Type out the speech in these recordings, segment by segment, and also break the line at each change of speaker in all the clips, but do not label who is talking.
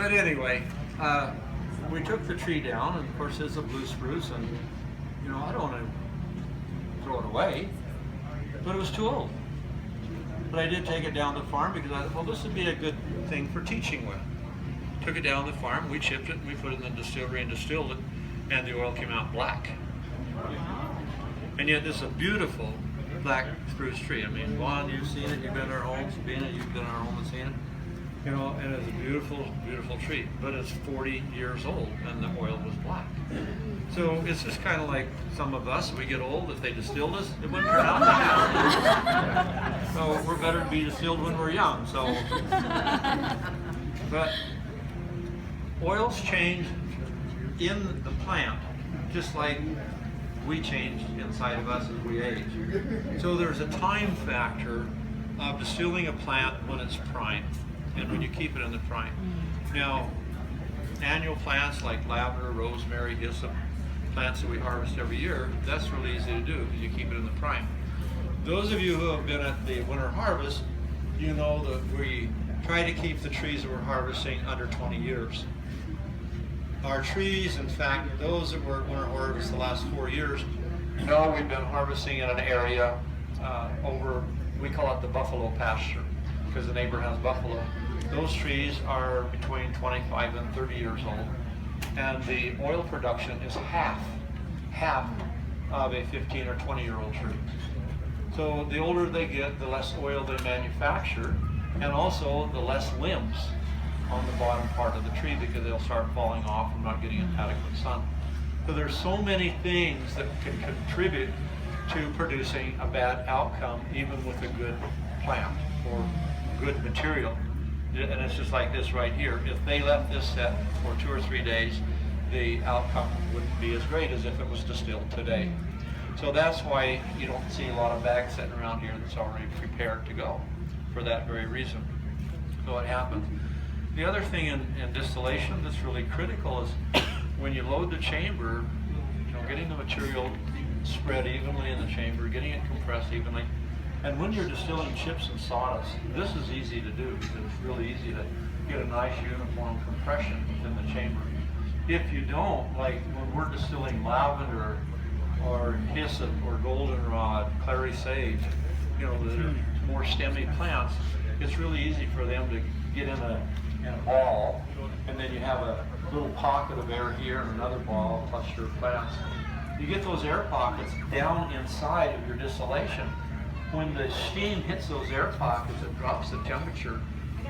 But anyway, we took the tree down, and of course it's a blue spruce, and you know, I don't want to throw it away, but it was too old. But I did take it down to the farm because I thought, well, this would be a good thing for teaching with. Took it down to the farm, we chipped it, and we put it in the distillery and distilled it, and the oil came out black. And yet this is a beautiful black spruce tree. I mean, Vaughn, you've seen it, you've been in our homes, Bina, you've been in our home and seen it. You know, and it's a beautiful, beautiful tree, but it's 40 years old and the oil was black. So it's just kind of like some of us, we get old, if they distilled us, it wouldn't turn out like that. So we're better to be distilled when we're young, so. But oils change in the plant, just like we change inside of us as we age. So there's a time factor of distilling a plant when it's prime and when you keep it in the prime. Now, annual plants like lavender, rosemary, hyssop, plants that we harvest every year, that's really easy to do because you keep it in the prime. Those of you who have been at the winter harvest, you know that we try to keep the trees that we're harvesting under 20 years. Our trees, in fact, those that were at winter harvest the last 4 years, know we've been harvesting in an area over, we call it the buffalo pasture, because the neighbor has buffalo. Those trees are between 25 and 30 years old, and the oil production is half of a 15 or 20-year-old tree. So the older they get, the less oil they manufacture, and also the less limbs on the bottom part of the tree because they'll start falling off from not getting adequate sun. So there's so many things that can contribute to producing a bad outcome even with a good plant or good material. And it's just like this right here. If they left this set for 2 or 3 days, the outcome wouldn't be as great as if it was distilled today. So that's why you don't see a lot of bags sitting around here that's already prepared to go, for that very reason. So it happens. The other thing in distillation that's really critical is when you load the chamber, you know, getting the material spread evenly in the chamber, getting it compressed evenly. And when you're distilling chips and sawdust, this is easy to do because it's really easy to get a nice uniform compression within the chamber. If you don't, like when we're distilling lavender or hyssop or goldenrod, clary sage, you know, the more stemmy plants, it's really easy for them to get in a ball, and then you have a little pocket of air here and another ball, cluster of plants. You get those air pockets down inside of your distillation. When the steam hits those air pockets, it drops the temperature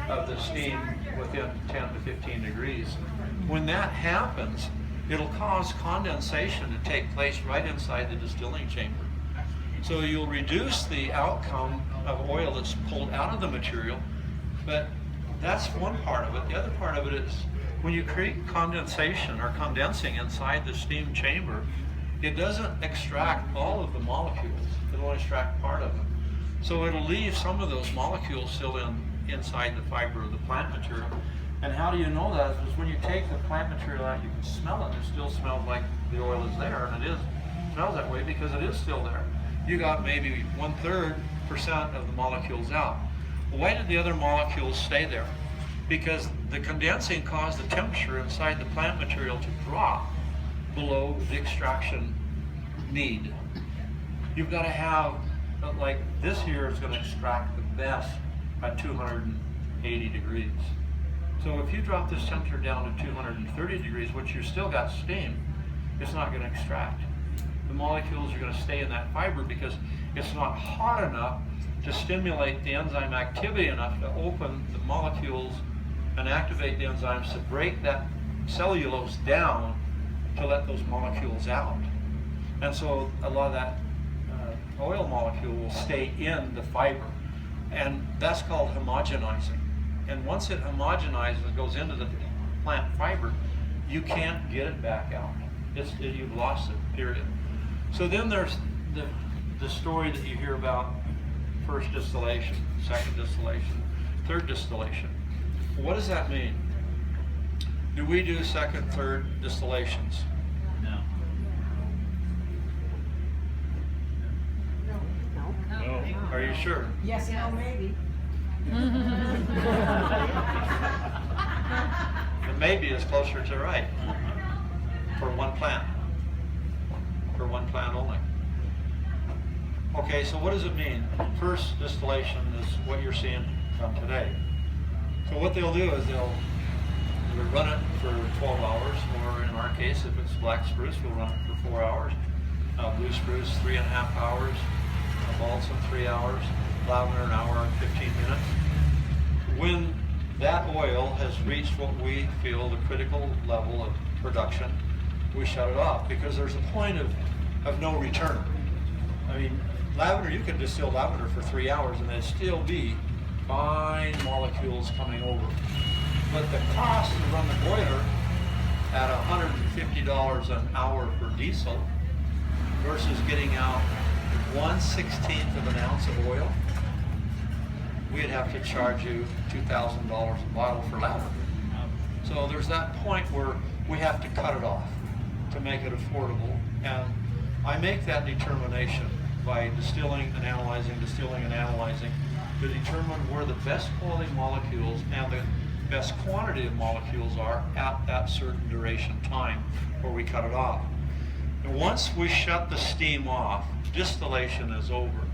of the steam within 10 to 15 degrees. When that happens, it'll cause condensation to take place right inside the distilling chamber. So you'll reduce the outcome of oil that's pulled out of the material, but that's one part of it. The other part of it is when you create condensation or condensing inside the steam chamber, it doesn't extract all of the molecules. It'll only extract part of them. So it'll leave some of those molecules still inside the fiber of the plant material. And how do you know that? Is when you take the plant material out, you can smell it. It still smells like the oil is there, and it smells that way because it is still there. You got maybe 1/3% of the molecules out. Well, why did the other molecules stay there? Because the condensing caused the temperature inside the plant material to drop below the extraction need. You've got to have, like this here is going to extract the best at 280 degrees. So if you drop this temperature down to 230 degrees, which you still got steam, it's not going to extract. The molecules are going to stay in that fiber because it's not hot enough to stimulate the enzyme activity enough to open the molecules and activate the enzymes to break that cellulose down to let those molecules out. And so a lot of that oil molecule will stay in the fiber. And that's called homogenizing. And once it homogenizes and goes into the plant fiber, you can't get it back out. You've lost it, period. So then there's the story that you hear about first distillation, second distillation, third distillation. What does that mean? Do we do second, third distillations?
No.
No.
Are you sure?
Yes, no, maybe.
And maybe is closer to right for one plant. For one plant only. Okay, so what does it mean? First distillation is what you're seeing from today. So what they'll do is they'll run it for 12 hours, or in our case, if it's black spruce, we'll run it for 4 hours. Blue spruce, 3.5 hours. Balsam, 3 hours. Lavender, an hour and 15 minutes. When that oil has reached what we feel the critical level of production, we shut it off, because there's a point of no return. I mean, lavender, you can distill lavender for 3 hours and there'd still be fine molecules coming over. But the cost to run the boiler at $150 an hour for diesel versus getting out 1/16 of an ounce of oil, we'd have to charge you $2,000 a bottle for lavender. So there's that point where we have to cut it off to make it affordable. And I make that determination by distilling and analyzing to determine where the best quality molecules and the best quantity of molecules are at that certain duration time where we cut it off. And once we shut the steam off, distillation is over.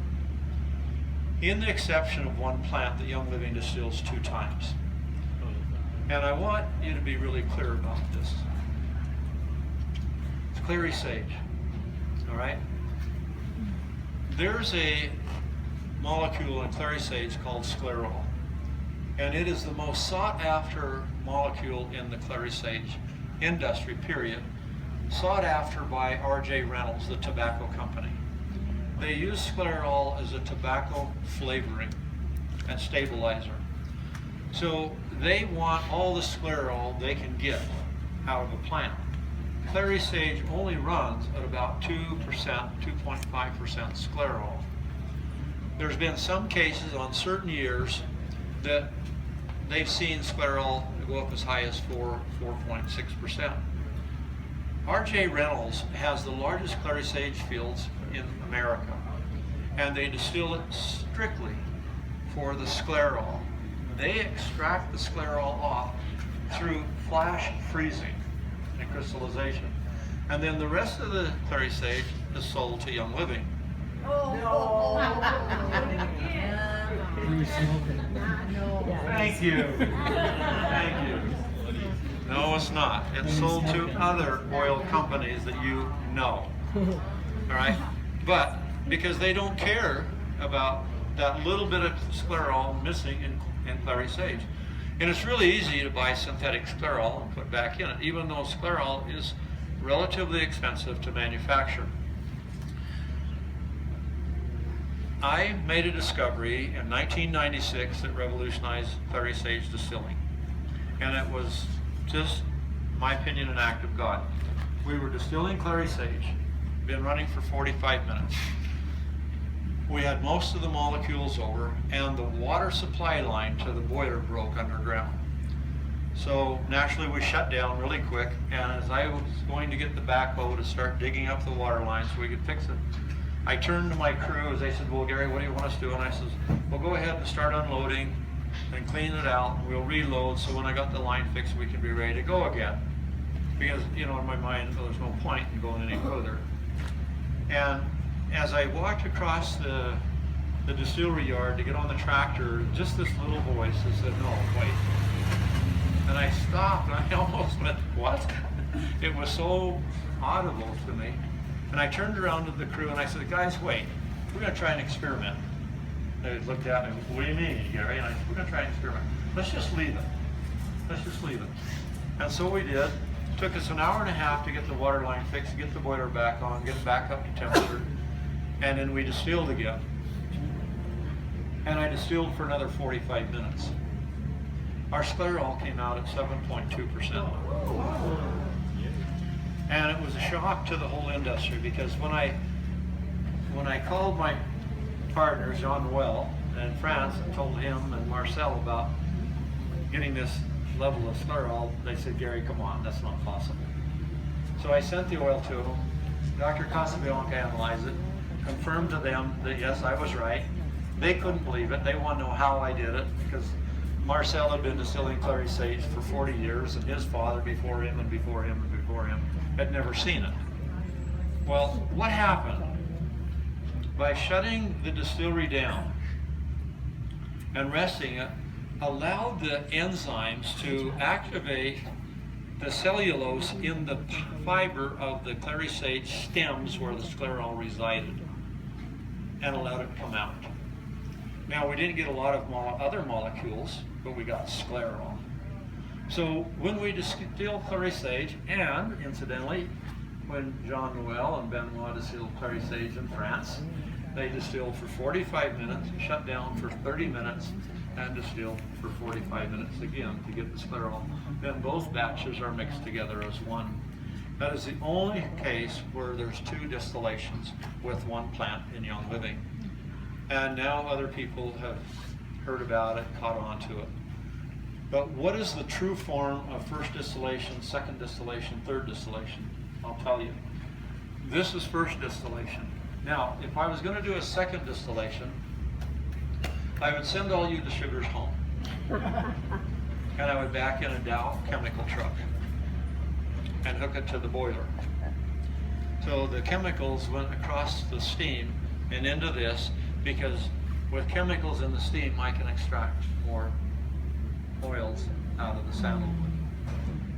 In the exception of one plant that Young Living distills 2 times. And I want you to be really clear about this. It's clary sage, all right? There's a molecule in clary sage called sclerol, and it is the most sought after molecule in the clary sage industry, period. Sought after by R.J. Reynolds, the tobacco company. They use sclerol as a tobacco flavoring and stabilizer. So they want all the sclerol they can get out of a plant. Clary sage only runs at about 2%, 2.5% sclerol. There's been some cases on certain years that they've seen sclerol go up as high as 4.6%. R.J. Reynolds has the largest clary sage fields in America, and they distill it strictly for the sclerol. They extract the sclerol off through flash freezing and crystallization, and then the rest of the clary sage is sold to Young Living. Thank you. Thank you. No, it's not. It's sold to other oil companies that you know. All right? But because they don't care about that little bit of sclerol missing in clary sage. And it's really easy to buy synthetic sclerol and put back in it, even though sclerol is relatively expensive to manufacture. I made a discovery in 1996 that revolutionized clary sage distilling. And it was just, in my opinion, an act of God. We were distilling clary sage, been running for 45 minutes. We had most of the molecules over, and the water supply line to the boiler broke underground. So naturally we shut down really quick, and as I was going to get the backhoe to start digging up the water line so we could fix it, I turned to my crew as they said, well, Gary, what do you want us to do? And I said, well, go ahead and start unloading and clean it out. We'll reload, so when I got the line fixed, we can be ready to go again. Because, you know, in my mind, well, there's no point in going any further. And as I walked across the distillery yard to get on the tractor, just this little voice that said, no, wait. And I stopped, and I almost went, what? It was so audible to me. And I turned around to the crew and I said, guys, wait, we're going to try an experiment. They looked at me, what do you mean, Gary? And I said, we're going to try an experiment. Let's just leave it. Let's just leave it. And so we did. It took us an hour and a half to get the water line fixed, get the boiler back on, get it back up to temperature, and then we distilled again. And I distilled for another 45 minutes. Our sclerol came out at 7.2%. And it was a shock to the whole industry, because when I called my partners, Jean-Noel and France, and told him and Marcel about getting this level of sclerol, they said, Gary, come on, that's not possible. So I sent the oil to them. Dr. Casabianca analyzed it, confirmed to them that yes, I was right. They couldn't believe it. They wanted to know how I did it, because Marcel had been distilling clary sage for 40 years, and his father before him and before him and before him had never seen it. Well, what happened? By shutting the distillery down and resting it, allowed the enzymes to activate the cellulose in the fiber of the clary sage stems where the sclerol resided, and allowed it to come out. Now, we didn't get a lot of other molecules, but we got sclerol. So when we distill clary sage, and incidentally, when Jean Noël and Benoit distilled clary sage in France, they distilled for 45 minutes, shut down for 30 minutes, and distilled for 45 minutes again to get the sclerol. Then both batches are mixed together as one. That is the only case where there's two distillations with one plant in young living. And now other people have heard about it, caught on to it. But what is the true form of first distillation, second distillation, third distillation? I'll tell you. This is first distillation. Now, if I was going to do a second distillation, I would send all you distributors home. And I would back in a Dow chemical truck and hook it to the boiler. So the chemicals went across the steam and into this, because with chemicals in the steam, I can extract more oils out of the sandalwood.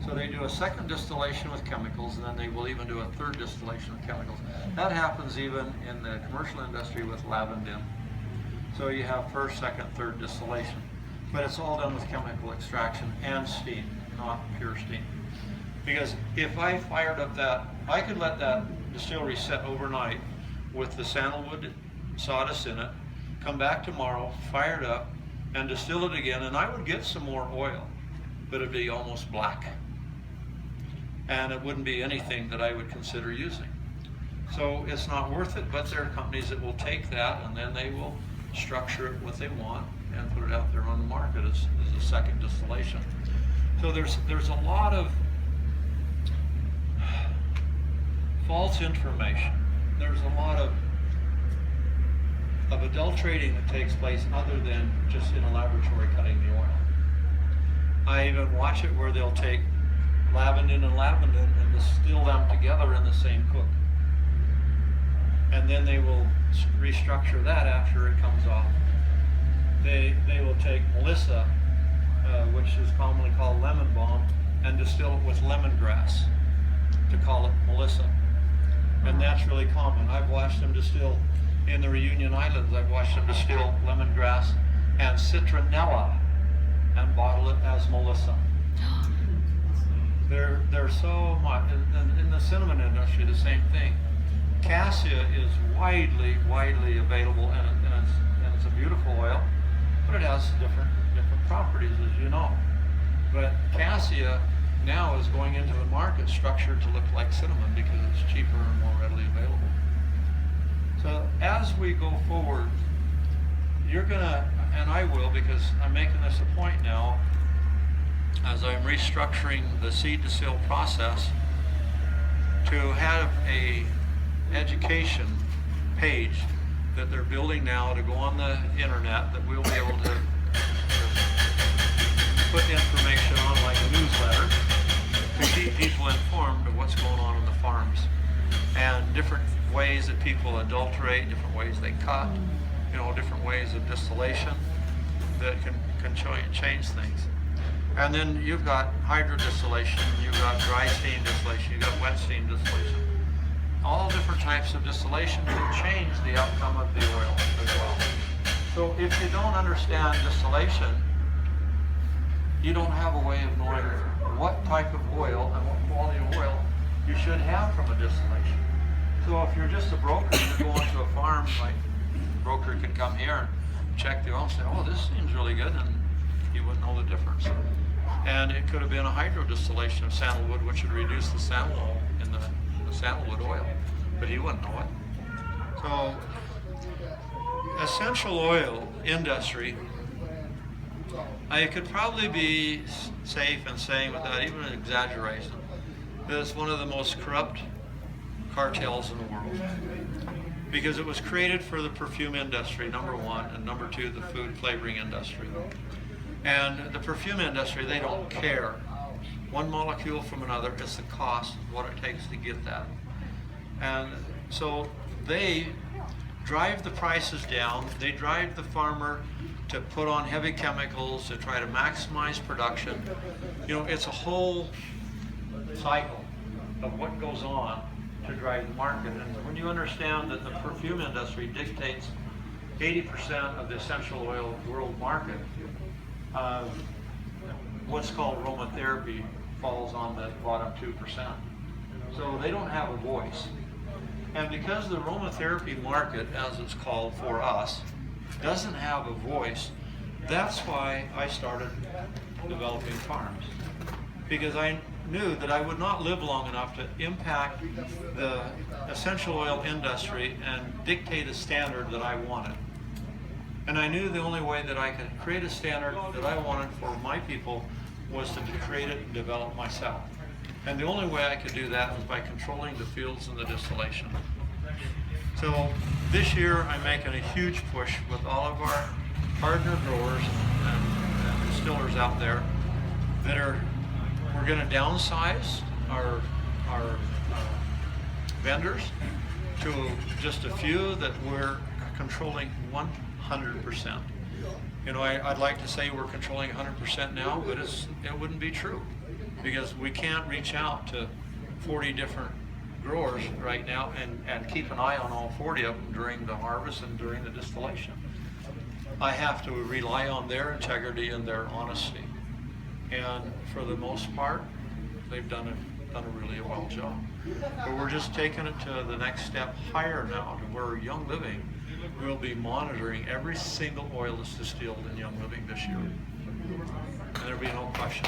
So they do a second distillation with chemicals, and then they will even do a third distillation with chemicals. That happens even in the commercial industry with lavandin. So you have first, second, third distillation. But it's all done with chemical extraction and steam, not pure steam. Because if I fired up that, I could let that distillery set overnight with the sandalwood sawdust in it, come back tomorrow, fire it up, and distill it again, and I would get some more oil, but it'd be almost black. And it wouldn't be anything that I would consider using. So it's not worth it, but there are companies that will take that and then they will structure it what they want and put it out there on the market as a second distillation. So there's a lot of false information. There's a lot of adulterating that takes place other than just in a laboratory cutting the oil. I even watch it where they'll take lavandin and distill them together in the same cook. And then they will restructure that after it comes off. They will take Melissa, which is commonly called lemon balm, and distill it with lemongrass to call it Melissa. And that's really common. I've watched them distill in the Reunion Islands. I've watched them distill lemongrass and citronella and bottle it as Melissa. They're so much. In the cinnamon industry, the same thing. Cassia is widely available, and it's a beautiful oil, but it has different properties, as you know. But cassia now is going into the market structured to look like cinnamon because it's cheaper and more readily available. So as we go forward, you're gonna, and I will, because I'm making this a point now, as I'm restructuring the seed to seal process, to have a education page that they're building now to go on the internet that we'll be able to put information on, like a newsletter, to keep people informed of what's going on in the farms and different ways that people adulterate, different ways they cut, different ways of distillation that can change things. And then you've got hydrodistillation, you've got dry steam distillation, you've got wet steam distillation. All different types of distillation can change the outcome of the oil as well. So if you don't understand distillation, you don't have a way of knowing what type of oil and what quality of oil you should have from a distillation. So if you're just a broker and you're going to a farm, like a broker can come here and check the oil and say, oh, this seems really good, and you wouldn't know the difference. And it could have been a hydrodistillation of sandalwood, which would reduce the sandalwood in the sandalwood oil, but he wouldn't know it. So essential oil industry, I could probably be safe in saying, without even an exaggeration, that it's one of the most corrupt cartels in the world, because it was created for the perfume industry, number one, and number two, the food flavoring industry. And the perfume industry, they don't care. One molecule from another, it's the cost, what it takes to get that. And so they drive the prices down, they drive the farmer to put on heavy chemicals to try to maximize production. You know, it's a whole cycle of what goes on to drive the market. And when you understand that the perfume industry dictates 80% of the essential oil world market, what's called aromatherapy falls on the bottom 2%. So they don't have a voice. And because the aromatherapy market, as it's called for us, doesn't have a voice, that's why I started developing farms. Because I knew that I would not live long enough to impact the essential oil industry and dictate a standard that I wanted. And I knew the only way that I could create a standard that I wanted for my people was to create it and develop myself. And the only way I could do that was by controlling the fields and the distillation. So this year I'm making a huge push with all of our partner growers and distillers out there that we're going to downsize our vendors to just a few that we're controlling 100%. You know, I'd like to say we're controlling 100% now, but it wouldn't be true, because we can't reach out to 40 different growers right now and keep an eye on all 40 of them during the harvest and during the distillation. I have to rely on their integrity and their honesty. And for the most part, they've done a really well job. But we're just taking it to the next step higher now, to where Young Living will be monitoring every single oil that's distilled in Young Living this year. And there'll be no question.